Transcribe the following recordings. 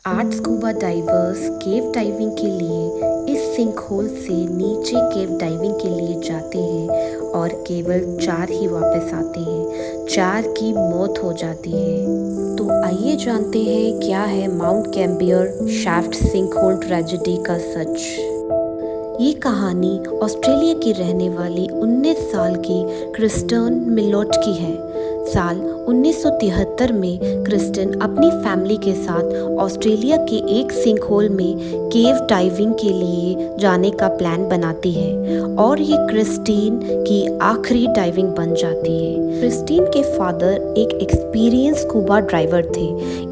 8 scuba divers केव diving के लिए इस सिंक होल से नीचे केव डाइविंग के लिए जाते हैं और केवल 4 ही वापस आते हैं। 4 की मौत हो जाती है। तो आइए जानते हैं क्या है Mount Gambier shaft sinkhole tragedy का सच। ये कहानी ऑस्ट्रेलिया की रहने वाली 19 साल की क्रिस्टन मिलोट की है। साल 1973 में क्रिस्टन अपनी फैमिली के साथ ऑस्ट्रेलिया के एक सिंक होल में केव डाइविंग के लिए जाने का प्लान बनाती है और ये क्रिस्टीन की आखिरी डाइविंग बन जाती है। क्रिस्टीन के फादर एक एक्सपीरियंस स्कूबा ड्राइवर थे,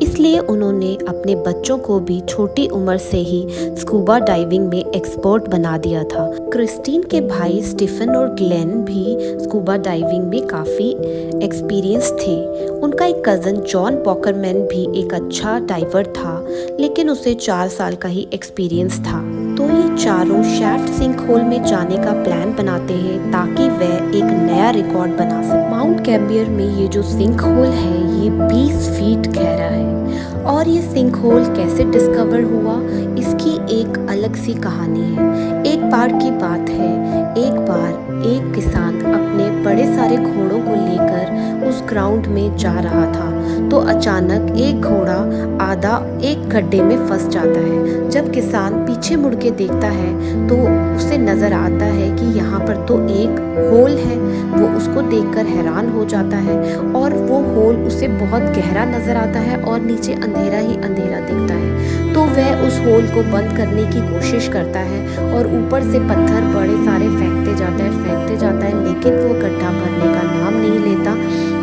इसलिए उन्होंने अपने बच्चों को भी छोटी उम्र से ही स्कूबा डाइविंग में एक्सपर्ट बना दिया था। क्रिस्टीन के भाई स्टीफन और ग्लेन भी स्कूबा डाइविंग में काफ़ी एक्सपीरियंस थे। उनका एक कज़न जॉन पॉकरमैन भी एक अच्छा डाइवर था, लेकिन उसे 4 साल का ही एक्सपीरियंस था। तो ये चारों शाफ्ट सिंक होल में जाने का प्लान बनाते हैं ताकि वह एक नया रिकॉर्ड बना सके। माउंट गैम्बियर में ये जो सिंक होल है ये 20 फीट गहरा है और ये सिंक होल कैसे डिस्कवर हुआ इसकी एक अलग सी कहानी है। एक बार की बात है, एक बार एक किसान अपने बड़े सारे घोड़ों को लेकर उस ग्राउंड में जा रहा था तो अचानक एक घोड़ा आधा एक गड्ढे में फंस जाता है। जब किसान पीछे मुड़ के देखता है तो उसे नज़र आता है कि यहाँ पर तो एक होल है। वो उसको देखकर हैरान हो जाता है और वो होल उसे बहुत गहरा नज़र आता है और नीचे अंधेरा ही अंधेरा दिखता है। तो वह उस होल को बंद करने की कोशिश करता है और ऊपर से पत्थर बड़े सारे फेंकते जाता है, लेकिन वो गड्ढा भरने का नाम नहीं लेता।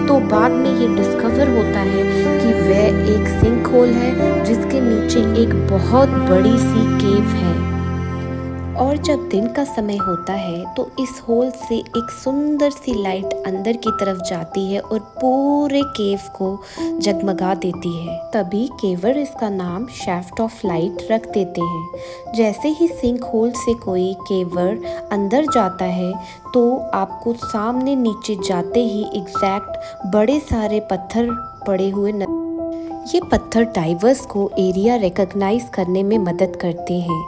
तो बाद में ये डिस्कवर होता है कि वह एक सिंक होल है जिसके नीचे एक बहुत बड़ी सी केव है। और जब दिन का समय होता है तो इस होल से एक सुंदर सी लाइट अंदर की तरफ जाती है और पूरे केव को जगमगा देती है। तभी केवर इसका नाम शाफ्ट ऑफ लाइट रख देते हैं। जैसे ही सिंक होल से कोई केवर अंदर जाता है तो आपको सामने नीचे जाते ही एग्जैक्ट बड़े सारे पत्थर पड़े हुए ये पत्थर डाइवर्स को एरिया रिकॉग्नाइज करने में मदद करते हैं।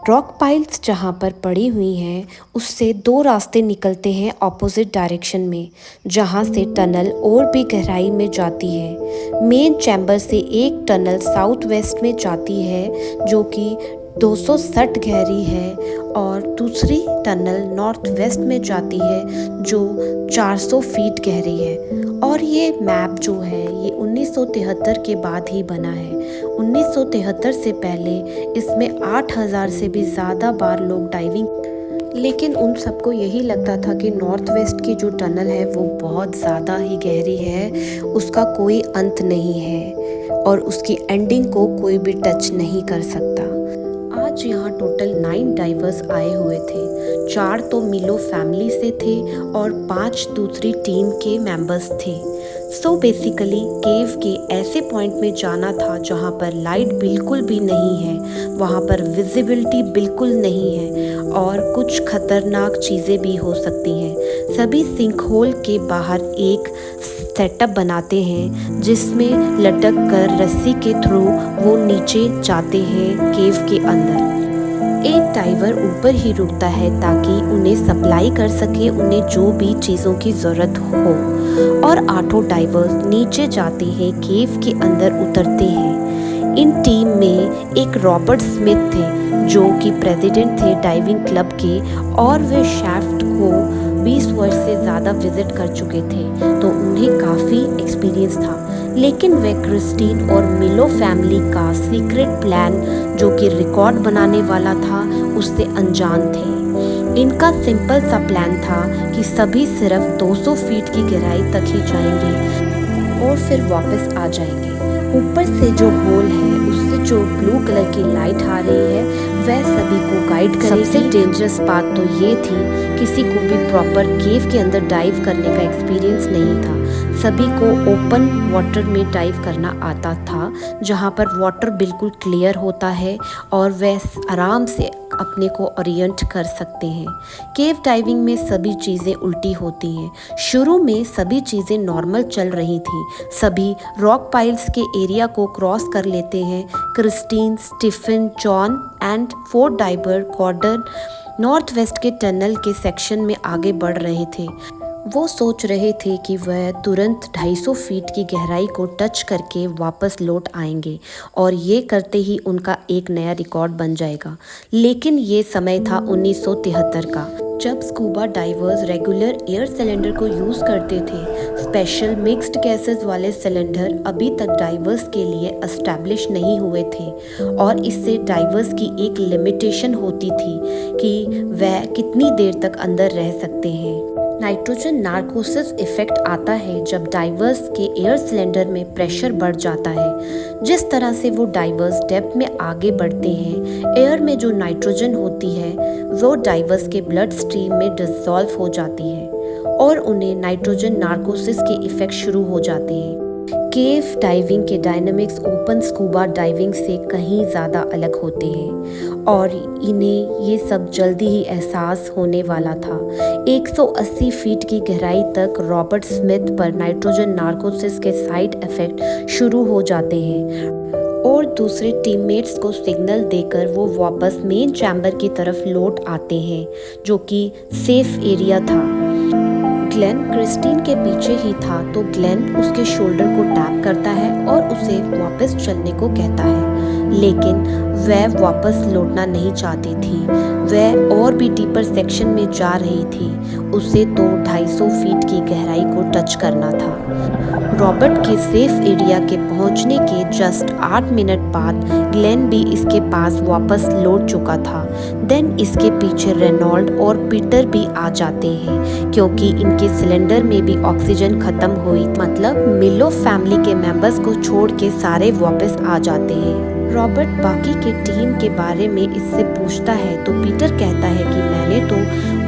रॉक पाइल्स जहाँ पर पड़ी हुई हैं उससे 2 रास्ते निकलते हैं ऑपोजिट डायरेक्शन में, जहाँ से टनल और भी गहराई में जाती है। मेन चैम्बर से एक टनल साउथ वेस्ट में जाती है जो कि 260 गहरी है और दूसरी टनल नॉर्थ वेस्ट में जाती है जो 400 फीट गहरी है। और ये मैप जो है ये 1973 के बाद ही बना है। 1973 से पहले इसमें 8000 से भी ज़्यादा बार लोग डाइविंग, लेकिन उन सबको यही लगता था कि नॉर्थ वेस्ट की जो टनल है वो बहुत ज़्यादा ही गहरी है, उसका कोई अंत नहीं है और उसकी एंडिंग को कोई भी टच नहीं कर सकता। आज यहाँ टोटल 9 डाइवर्स आए हुए थे। 4 तो मिलो फैमिली से थे और 5 दूसरी टीम के मेंबर्स थे। सो बेसिकली केव के ऐसे पॉइंट में जाना था जहाँ पर लाइट बिल्कुल भी नहीं है, वहाँ पर विजिबिलिटी बिल्कुल नहीं है और कुछ खतरनाक चीज़ें भी हो सकती हैं। सभी सिंक होल के बाहर एक सेटअप बनाते हैं जिसमें लटक कर रस्सी के थ्रू वो नीचे जाते हैं केव के अंदर। एक डाइवर ऊपर ही रुकता है ताकि उन्हें सप्लाई कर सके उन्हें जो भी चीज़ों की ज़रूरत हो, और 8 डाइवर्स नीचे जाते हैं, केव के अंदर उतरते हैं। इन टीम में एक रॉबर्ट स्मिथ थे जो कि प्रेसिडेंट थे डाइविंग क्लब के और वे शाफ्ट को 20 वर्ष से ज़्यादा विजिट कर चुके थे तो उन्हें काफ़ी एक्सपीरियंस था। लेकिन वे क्रिस्टीन और मिलो फैमिली का सीक्रेट प्लान जो कि रिकॉर्ड बनाने वाला था उससे अनजान थे। इनका सिंपल सा प्लान था कि सभी सिर्फ 200 फीट की गहराई तक ही जाएंगे और फिर वापस आ जाएंगे। ऊपर से जो होल है उससे जो ब्लू कलर की लाइट आ रही है वह सभी को गाइड करेगी। सबसे डेंजरस बात तो ये थी किसी को भी प्रॉपर केव के अंदर डाइव करने का एक्सपीरियंस नहीं था। सभी को ओपन वाटर में डाइव करना आता था जहाँ पर वाटर बिल्कुल क्लियर होता है और वह आराम से तक अपने को ओरिएंट कर सकते हैं। केव डाइविंग में सभी चीज़ें उल्टी होती हैं। शुरू में सभी चीज़ें नॉर्मल चल रही थी। सभी रॉक पाइल्स के एरिया को क्रॉस कर लेते हैं। Christine, Stephen, John and fourth diver Gordon north west के टनल के सेक्शन में आगे बढ़ रहे थे। वो सोच रहे थे कि वह तुरंत 250 फीट की गहराई को टच करके वापस लौट आएंगे और ये करते ही उनका एक नया रिकॉर्ड बन जाएगा। लेकिन ये समय था 1973 का, जब scuba divers regular air cylinder को यूज़ करते थे। स्पेशल मिक्स्ड गैसेस वाले सिलेंडर अभी तक डाइवर्स के लिए एस्टैब्लिश नहीं हुए थे और इससे डाइवर्स की एक लिमिटेशन होती थी कि वह कितनी देर तक अंदर रह सकते हैं। नाइट्रोजन नार्कोसिस इफेक्ट आता है जब डाइवर्स के एयर सिलेंडर में प्रेशर बढ़ जाता है। जिस तरह से वो डाइवर्स डेप्थ में आगे बढ़ते हैं, एयर में जो नाइट्रोजन होती है वो डाइवर्स के ब्लड स्ट्रीम में डिसॉल्व हो जाती है और उन्हें नाइट्रोजन नार्कोसिस के इफेक्ट शुरू हो जाते हैं। केव डाइविंग के डायनामिक्स ओपन स्कूबा डाइविंग से कहीं ज़्यादा अलग होते हैं और इन्हें ये सब जल्दी ही एहसास होने वाला था। 180 फीट की गहराई तक रॉबर्ट स्मिथ पर नाइट्रोजन नार्कोसिस के साइड इफ़ेक्ट शुरू हो जाते हैं और दूसरे टीममेट्स को सिग्नल देकर वो वापस मेन चैम्बर की तरफ लौट आते हैं, जो कि सेफ एरिया था। ग्लेन क्रिस्टीन के पीछे ही था तो ग्लेन उसके शोल्डर को टैप करता है और उसे वापस चलने को कहता है, लेकिन वह वापस लौटना नहीं चाहती थी। वह और भी डीपर सेक्शन में जा रही थी। उसे तो 250 फीट की गहराई को टच करना था। रॉबर्ट के सेफ एरिया के पहुंचने के जस्ट 8 मिनट बाद ग्लेन भी इसके पास वापस लौट चुका था। देन इसके पीछे रेनॉल्ड और पीटर भी आ जाते हैं क्योंकि इनके सिलेंडर में भी ऑक्सीजन खत्म हुई। मतलब मिलो फैमिली के मेंबर्स को छोड़ के सारे वापस आ जाते हैं। रॉबर्ट बाकी के टीम के बारे में इससे पूछता है तो पीटर कहता है कि मैंने तो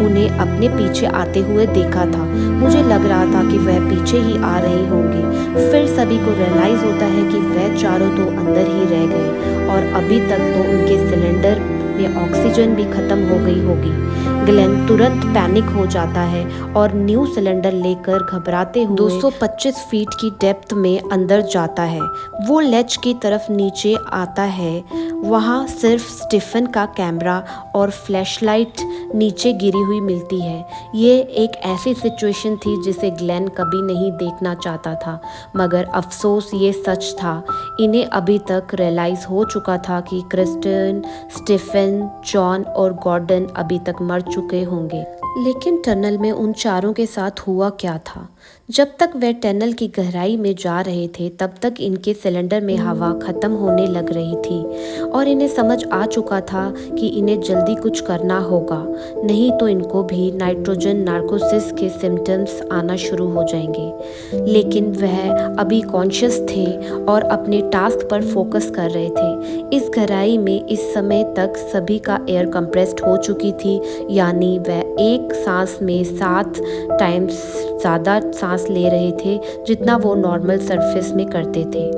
उन्हें अपने पीछे आते हुए देखा था। मुझे लग रहा था कि वह पीछे ही आ रहे होंगे। फिर सभी को रियलाइज होता है कि वह चारों तो अंदर ही रह गए और अभी तक तो उनके सिलेंडर में ऑक्सीजन भी खत्म हो गई होगी। ग्लेन तुरंत पैनिक हो जाता है और न्यू सिलेंडर लेकर घबराते हुए 225 फीट की डेप्थ में अंदर जाता है। वो लेच की तरफ नीचे आता है। वहाँ सिर्फ स्टीफन का कैमरा और फ्लैशलाइट नीचे गिरी हुई मिलती है। ये एक ऐसी सिचुएशन थी जिसे ग्लेन कभी नहीं देखना चाहता था, मगर अफसोस ये सच था। इन्हें अभी तक रियलाइज़ हो चुका था कि क्रिस्टिन, स्टीफन, जॉन और गॉर्डन अभी तक मर चुके होंगे। लेकिन टनल में उन चारों के साथ हुआ क्या था? जब तक वे टनल की गहराई में जा रहे थे तब तक इनके सिलेंडर में हवा खत्म होने लग रही थी और इन्हें समझ आ चुका था कि इन्हें जल्दी कुछ करना होगा, नहीं तो इनको भी नाइट्रोजन नार्कोसिस के सिम्टम्स आना शुरू हो जाएंगे। लेकिन वह अभी कॉन्शियस थे और अपने टास्क पर फोकस कर रहे थे। इस गहराई में इस समय तक सभी का एयर कंप्रेस्ड हो चुकी थी, यानी वह एक सांस में 7 टाइम्स ज़्यादा सांस ले रहे थे जितना वो नॉर्मल सरफेस में करते थे।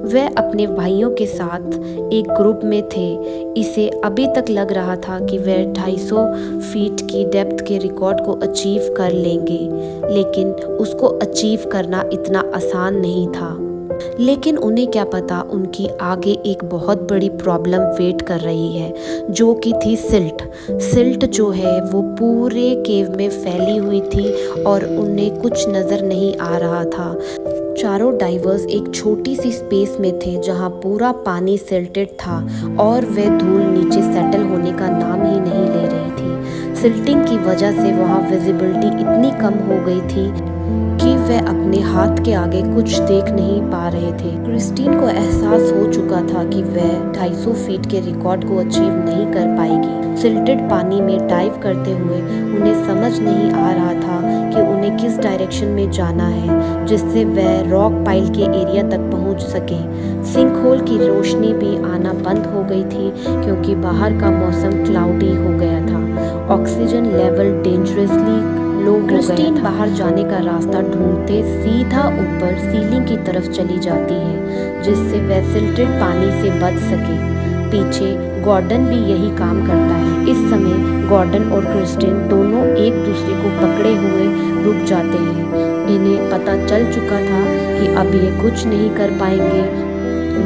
वह अपने भाइयों के साथ एक ग्रुप में थे। इसे अभी तक लग रहा था कि वह 250 फीट की डेप्थ के रिकॉर्ड को अचीव कर लेंगे, लेकिन उसको अचीव करना इतना आसान नहीं था। लेकिन उन्हें क्या पता उनकी आगे एक बहुत बड़ी प्रॉब्लम वेट कर रही है, जो कि थी सिल्ट। सिल्ट जो है वो पूरे केव में फैली हुई थी और उन्हें कुछ नज़र नहीं आ रहा था। चारों डाइवर्स एक छोटी सी स्पेस में थे जहां पूरा पानी सिल्टेड था और वह धूल नीचे सेटल होने का नाम ही नहीं ले रही थी। सिल्टिंग की वजह से वहां विजिबिलिटी इतनी कम हो गई थी कि वह अपने हाथ के आगे कुछ देख नहीं पा रहे थे। क्रिस्टीन को एहसास हो चुका था कि वह 250 फीट के रिकॉर्ड को अचीव नहीं कर पाएगी। सिल्टेड पानी में डाइव करते हुए उन्हें समझ नहीं आ रहा था कि उन्हें किस डायरेक्शन में जाना है जिससे वह रॉक पाइल के एरिया तक पहुंच सके। सिंकहोल की रोशनी भी आना बंद हो गई थी क्योंकि बाहर का मौसम क्लाउडी हो गया था। ऑक्सीजन लेवल डेंजरसली लो हो गया था। बाहर जाने का रास्ता ढूंढते सीधा ऊपर सीलिंग की तरफ चली जाती है जिससे वह सिल्टेड पानी से बच सके। पीछे गॉर्डन भी यही काम करता है। इस समय गॉर्डन और क्रिस्टिन दोनों एक दूसरे को पकड़े हुए रुक जाते हैं। इन्हें पता चल चुका था कि अब ये कुछ नहीं कर पाएंगे।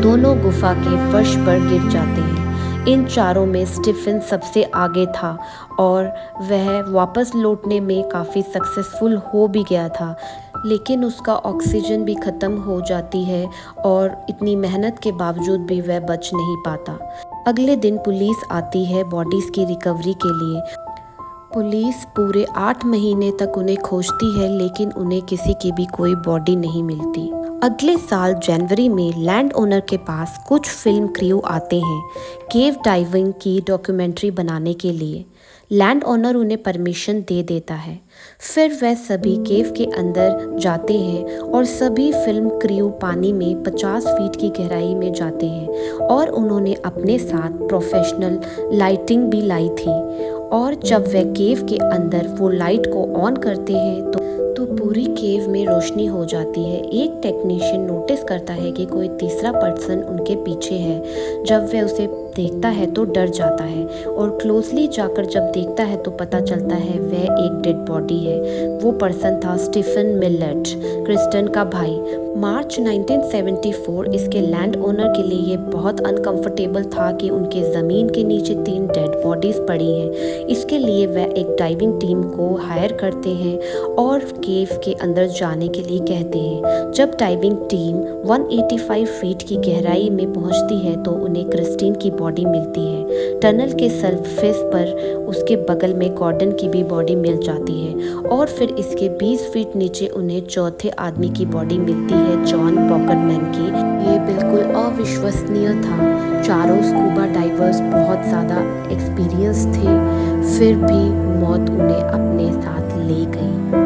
दोनों गुफा के फर्श पर गिर जाते हैं। इन चारों में स्टीफन सबसे आगे था और वह वापस लौटने में काफ़ी सक्सेसफुल हो भी गया था, लेकिन उसका ऑक्सीजन भी ख़त्म हो जाती है और इतनी मेहनत के बावजूद भी वह बच नहीं पाता। अगले दिन पुलिस आती है बॉडीज़ की रिकवरी के लिए। पुलिस पूरे 8 महीने तक उन्हें खोजती है, लेकिन उन्हें किसी की भी कोई बॉडी नहीं मिलती। अगले साल जनवरी में लैंड ओनर के पास कुछ फिल्म क्रू आते हैं केव डाइविंग की डॉक्यूमेंट्री बनाने के लिए। लैंड ओनर उन्हें परमिशन दे देता है। फिर वह सभी केव के अंदर जाते हैं और सभी फिल्म क्रू पानी में 50 फीट की गहराई में जाते हैं और उन्होंने अपने साथ प्रोफेशनल लाइटिंग भी लाई थी। और जब वह केव के अंदर वो लाइट को ऑन करते हैं तो पूरी केव में रोशनी हो जाती है। एक टेक्नीशियन नोटिस करता है कि कोई तीसरा पर्सन उनके पीछे है। जब वह उसे देखता है तो डर जाता है और क्लोजली जाकर जब देखता है तो पता चलता है वह एक डेड बॉडी है। वो पर्सन था स्टीफन मिलेट, क्रिस्टन का भाई। मार्च 1974 इसके लैंड ओनर के लिए ये बहुत अनकंफर्टेबल था कि उनके ज़मीन के नीचे 3 डेड बॉडीज़ पड़ी हैं। इसके लिए वह एक डाइविंग टीम को हायर करते हैं और केव के अंदर जाने के लिए कहते हैं। जब डाइविंग टीम 185 फीट की गहराई में पहुंचती है तो उन्हें क्रिस्टीन की बॉडी मिलती है। टनल के सरफेस पर उसके बगल में गॉर्डन की भी बॉडी मिल जाती है और फिर इसके 20 फीट नीचे उन्हें चौथे आदमी की बॉडी मिलती है, जॉन बॉकरमैन की। ये बिल्कुल अविश्वसनीय था। चारों स्कूबा डाइवर्स बहुत ज़्यादा एक्सपीरियंस थे, फिर भी मौत उन्हें अपने साथ ले गई।